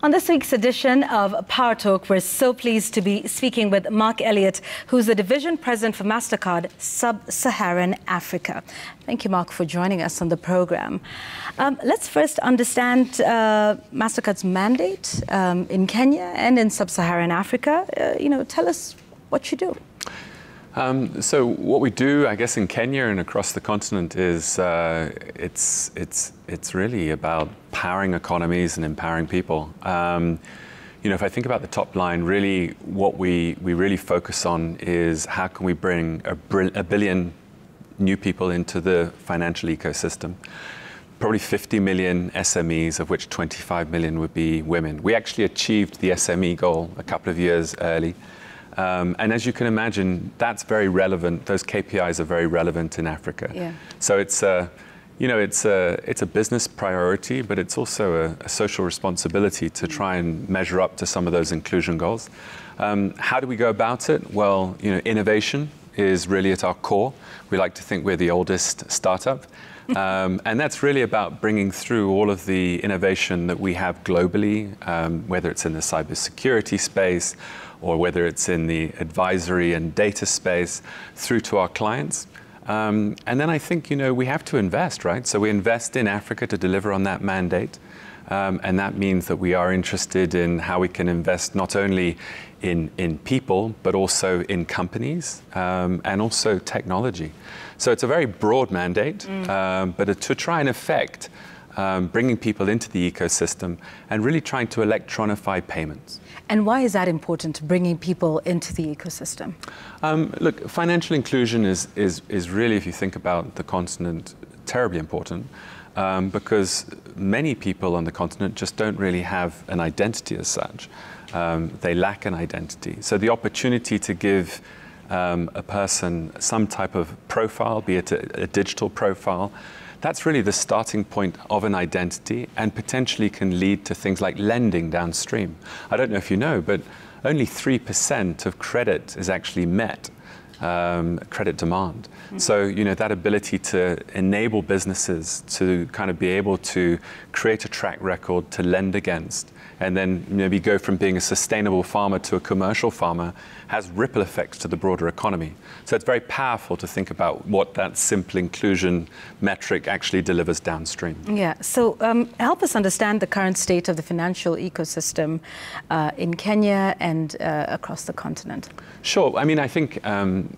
On this week's edition of Power Talk, we're so pleased to be speaking with Mark Elliot, who's the Division President for Mastercard, Sub-Saharan Africa. Thank you, Mark, for joining us on the program. Let's first understand Mastercard's mandate in Kenya and in Sub-Saharan Africa. Tell us what you do. So what we do, I guess, in Kenya and across the continent is it's really about powering economies and empowering people. If I think about the top line, really what we really focus on is how can we bring a billion new people into the financial ecosystem. Probably 50 million SMEs, of which 25 million would be women. We actually achieved the SME goal a couple of years early. And as you can imagine, that's very relevant. Those KPIs are very relevant in Africa. Yeah. So it's a business priority, but it's also a social responsibility to try and measure up to some of those inclusion goals. How do we go about it? Well, innovation is really at our core. We like to think we're the oldest startup. And that's really about bringing through all of the innovation that we have globally, whether it's in the cybersecurity space or whether it's in the advisory and data space, through to our clients. And then I think, we have to invest, right? So we invest in Africa to deliver on that mandate. And that means that we are interested in how we can invest not only in people, but also in companies and also technology. So it's a very broad mandate, but to try and affect bringing people into the ecosystem and really trying to electronify payments. And why is that important, bringing people into the ecosystem? Look, financial inclusion is really, if you think about the continent, terribly important. Because many people on the continent just don't really have an identity as such. They lack an identity. So the opportunity to give a person some type of profile, be it a digital profile, that's really the starting point of an identity and potentially can lead to things like lending downstream. I don't know if you know, but only 3% of credit is actually met. Credit demand. So, that ability to enable businesses to kind of be able to create a track record to lend against, and then maybe go from being a sustainable farmer to a commercial farmer, has ripple effects to the broader economy. So it's very powerful to think about what that simple inclusion metric actually delivers downstream. Yeah, so help us understand the current state of the financial ecosystem in Kenya and across the continent. Sure. I mean, I think, I'm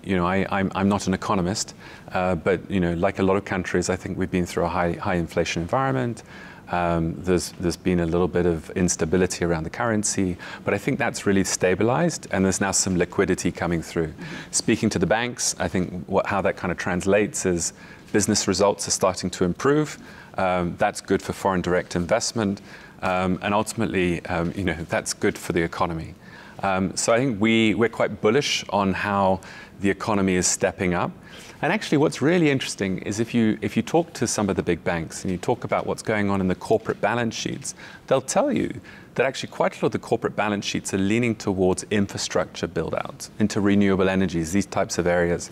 not an economist, but, like a lot of countries, I think we've been through a high inflation environment. There's been a little bit of instability around the currency, but I think that's really stabilized, and there's now some liquidity coming through. Speaking to the banks, I think how that kind of translates is business results are starting to improve. That's good for foreign direct investment, and ultimately, that's good for the economy. So I think we're quite bullish on how the economy is stepping up. And actually what's really interesting is if you talk to some of the big banks and you talk about what's going on in the corporate balance sheets, they'll tell you that actually quite a lot of the corporate balance sheets are leaning towards infrastructure build-out into renewable energies, these types of areas.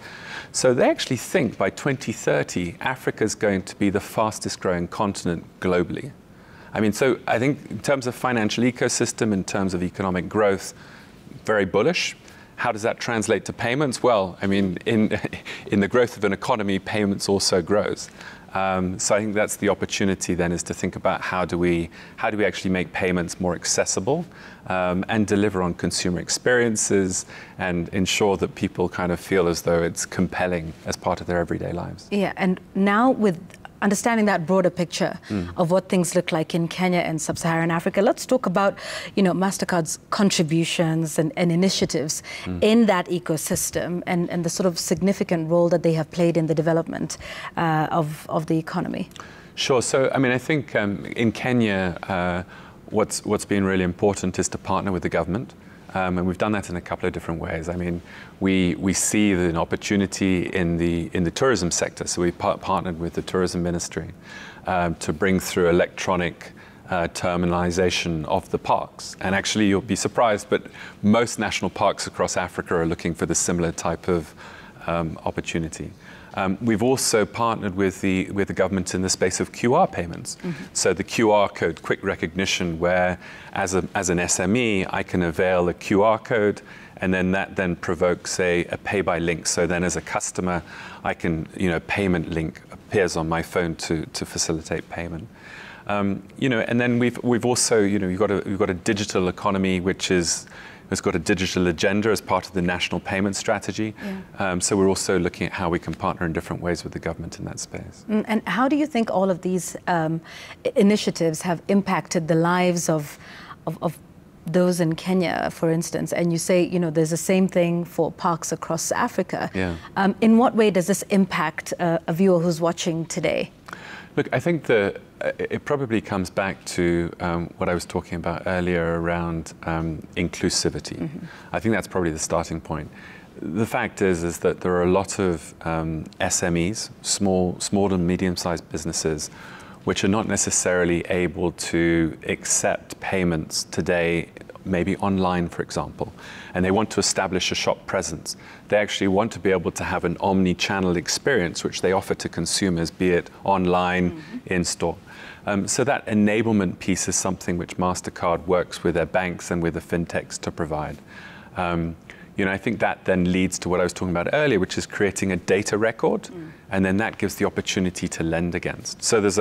So they actually think by 2030, Africa's going to be the fastest growing continent globally. I mean, so I think in terms of financial ecosystem, in terms of economic growth, very bullish. How does that translate to payments? Well, I mean, in the growth of an economy, payments also grows. So I think that's the opportunity then, is to think about how do we actually make payments more accessible and deliver on consumer experiences and ensure that people kind of feel as though it's compelling as part of their everyday lives. Yeah, and now with understanding that broader picture of what things look like in Kenya and Sub-Saharan Africa, let's talk about, Mastercard's contributions and initiatives in that ecosystem and the sort of significant role that they have played in the development of the economy. Sure. So, I mean, I think in Kenya, what's been really important is to partner with the government. And we've done that in a couple of different ways. I mean, we see an opportunity in the tourism sector. So we partnered with the tourism ministry to bring through electronic terminalization of the parks. And actually, you'll be surprised, but most national parks across Africa are looking for the similar type of opportunity. We've also partnered with the government in the space of QR payments. So the QR code, quick recognition, where as an SME, I can avail a QR code, and then that then provokes a pay by link. So then as a customer, I can, payment link appears on my phone to facilitate payment. And then we've also, we've got a digital economy which has got a digital agenda as part of the national payment strategy. Yeah. So we're also looking at how we can partner in different ways with the government in that space. And how do you think all of these initiatives have impacted the lives of those in Kenya, for instance? And you say, there's the same thing for parks across Africa. Yeah. In what way does this impact a viewer who's watching today? Look, I think it probably comes back to what I was talking about earlier around inclusivity. I think that's probably the starting point. The fact is that there are a lot of SMEs, small and medium-sized businesses, which are not necessarily able to accept payments today, maybe online, for example, and they want to establish a shop presence. They actually want to be able to have an omni-channel experience, which they offer to consumers, be it online, in-store. So that enablement piece is something which Mastercard works with their banks and with the fintechs to provide. I think that then leads to what I was talking about earlier, which is creating a data record, and then that gives the opportunity to lend against. So there's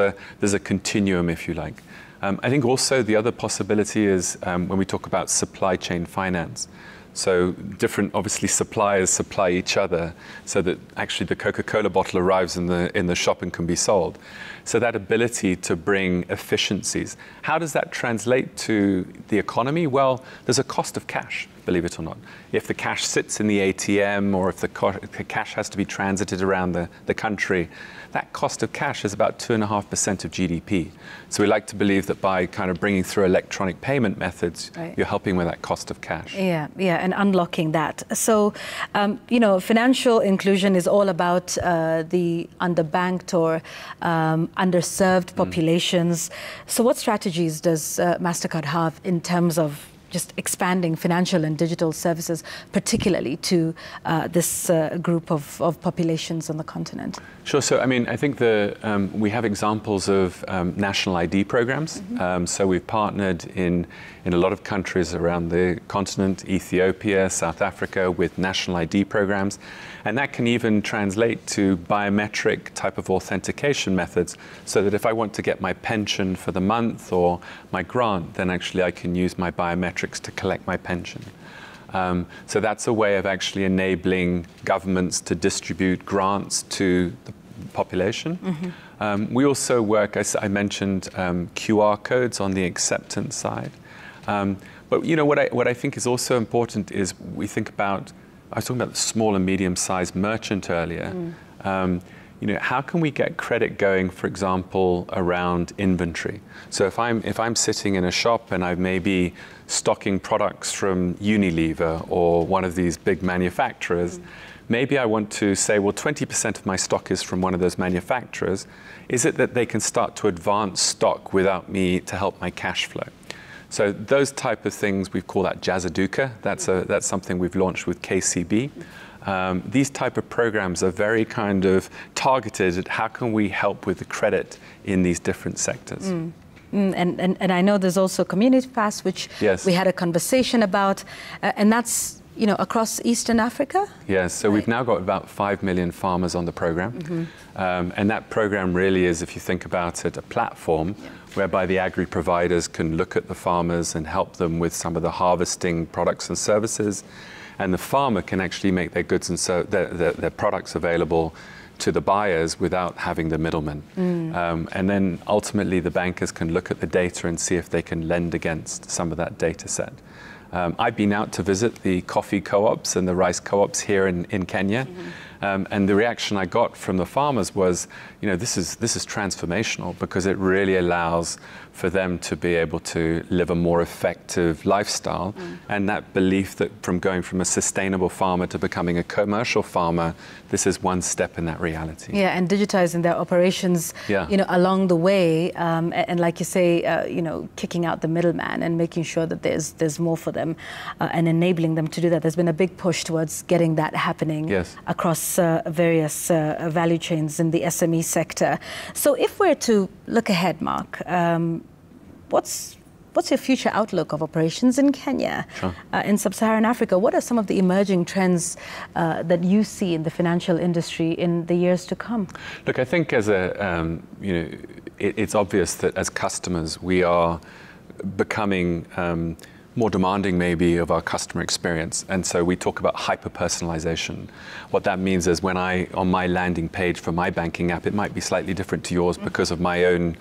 a continuum, if you like. I think also the other possibility is when we talk about supply chain finance. So different, obviously, suppliers supply each other so that actually the Coca-Cola bottle arrives in the shop and can be sold. So that ability to bring efficiencies. How does that translate to the economy? Well, there's a cost of cash, believe it or not. If the cash sits in the ATM or if the cash has to be transited around the country, that cost of cash is about 2.5% of GDP. So we like to believe that by kind of bringing through electronic payment methods, you're helping with that cost of cash. Yeah, and unlocking that. So, financial inclusion is all about the underbanked or underserved populations. So what strategies does Mastercard have in terms of just expanding financial and digital services, particularly to this group of populations on the continent? Sure. So, I think we have examples of national ID programs. So we've partnered in a lot of countries around the continent, Ethiopia, South Africa, with national ID programs. And that can even translate to biometric type of authentication methods, so that if I want to get my pension for the month or my grant, then actually I can use my biometrics to collect my pension. So that's a way of actually enabling governments to distribute grants to the population. We also work, as I mentioned, QR codes on the acceptance side. But what I think is also important is we think about, I was talking about the small and medium-sized merchant earlier. How can we get credit going, for example, around inventory? So if I'm sitting in a shop and I may be stocking products from Unilever or one of these big manufacturers, maybe I want to say, well, 20% of my stock is from one of those manufacturers. Is it that they can start to advance stock without me to help my cash flow? So those type of things, we call that Jazaduka. That's something we've launched with KCB. These type of programs are very kind of targeted at how can we help with the credit in these different sectors. And I know there's also Community Pass, which we had a conversation about, and that's across Eastern Africa? Yes, so we've now got about 5 million farmers on the program. And that program really is, if you think about it, a platform whereby the agri-providers can look at the farmers and help them with some of the harvesting products and services. And the farmer can actually make their goods and their products available to the buyers without having the middlemen. And then ultimately the bankers can look at the data and see if they can lend against some of that data set. I've been out to visit the coffee co-ops and the rice co-ops here in Kenya. And the reaction I got from the farmers was, this is transformational, because it really allows for them to be able to live a more effective lifestyle. And that belief that from going from a sustainable farmer to becoming a commercial farmer, this is one step in that reality. Yeah, and digitizing their operations, along the way, and like you say, kicking out the middleman and making sure that there's more for them and enabling them to do that. There's been a big push towards getting that happening across across various value chains in the SME sector. So if we're to look ahead, Mark, what's your future outlook of operations in Kenya, Sure. In Sub-Saharan Africa? What are some of the emerging trends that you see in the financial industry in the years to come? Look, I think as it's obvious that as customers we are becoming more demanding maybe of our customer experience, and so we talk about hyper-personalization. What that means is when on my landing page for my banking app, it might be slightly different to yours because of my own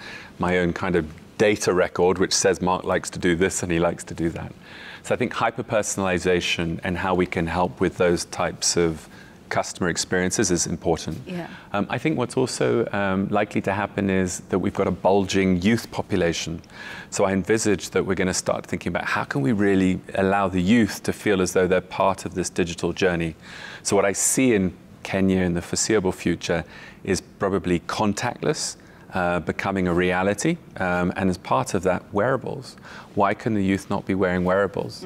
kind of data record, which says Mark likes to do this and he likes to do that. So I think hyper-personalization and how we can help with those types of customer experiences is important. Yeah. I think what's also likely to happen is that we've got a bulging youth population. So I envisage that we're going to start thinking about how can we really allow the youth to feel as though they're part of this digital journey. So what I see in Kenya in the foreseeable future is probably contactless becoming a reality, and as part of that, wearables. Why can the youth not be wearing wearables?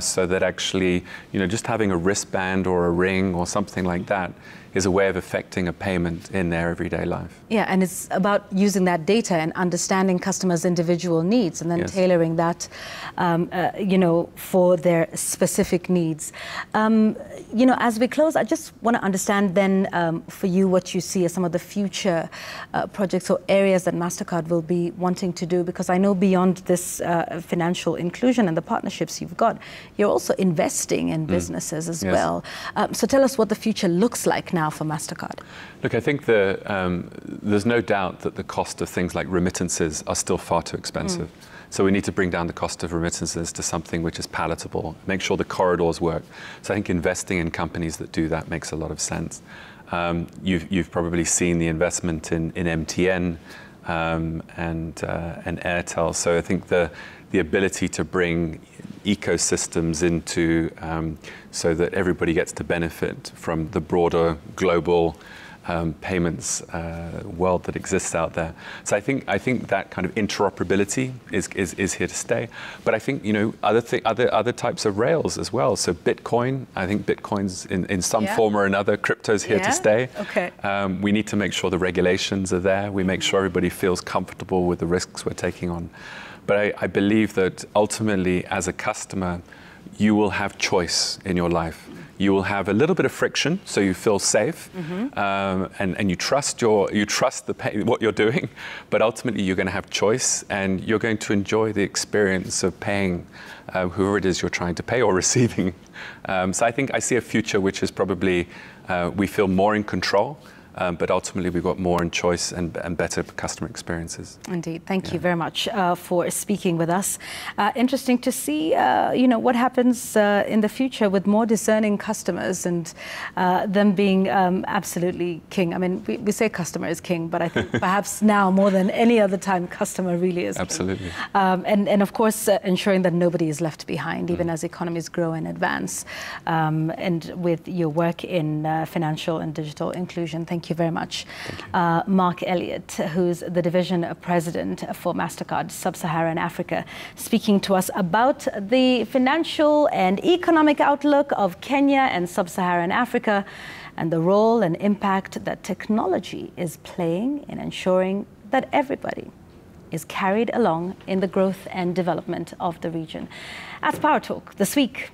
So that actually, just having a wristband or a ring or something like that is a way of affecting a payment in their everyday life. Yeah, and it's about using that data and understanding customers' individual needs and then Yes. tailoring that, for their specific needs. As we close, I just want to understand then for you what you see as some of the future projects or areas that Mastercard will be wanting to do, because I know beyond this financial inclusion and the partnerships you've got, you're also investing in businesses as Yes. well. So tell us what the future looks like now for Mastercard. Look, I think there's no doubt that the cost of things like remittances are still far too expensive. So we need to bring down the cost of remittances to something which is palatable, make sure the corridors work. So I think investing in companies that do that makes a lot of sense. You've probably seen the investment in MTN and Airtel. So I think the ability to bring ecosystems into so that everybody gets to benefit from the broader global payments world that exists out there. So I think that kind of interoperability is here to stay. But I think other types of rails as well. So Bitcoin, I think Bitcoin's in some form or another, crypto's here to stay. Okay. We need to make sure the regulations are there. We make sure everybody feels comfortable with the risks we're taking on. But I believe that ultimately, as a customer, you will have choice in your life. You will have a little bit of friction, so you feel safe, and you trust what you're doing. But ultimately, you're going to have choice, and you're going to enjoy the experience of paying whoever it is you're trying to pay or receiving. So I think I see a future which is probably we feel more in control. But ultimately, we've got more in choice and better customer experiences. Indeed. Thank you very much for speaking with us. Interesting to see, what happens in the future with more discerning customers and them being absolutely king. I mean, we say customer is king, but I think perhaps now more than any other time, customer really is absolutely king. And of course, ensuring that nobody is left behind, even as economies grow and advance. And with your work in financial and digital inclusion, thank you very much. Mark Elliot, who's the division president for Mastercard Sub-Saharan Africa, speaking to us about the financial and economic outlook of Kenya and Sub-Saharan Africa and the role and impact that technology is playing in ensuring that everybody is carried along in the growth and development of the region. That's Power Talk this week.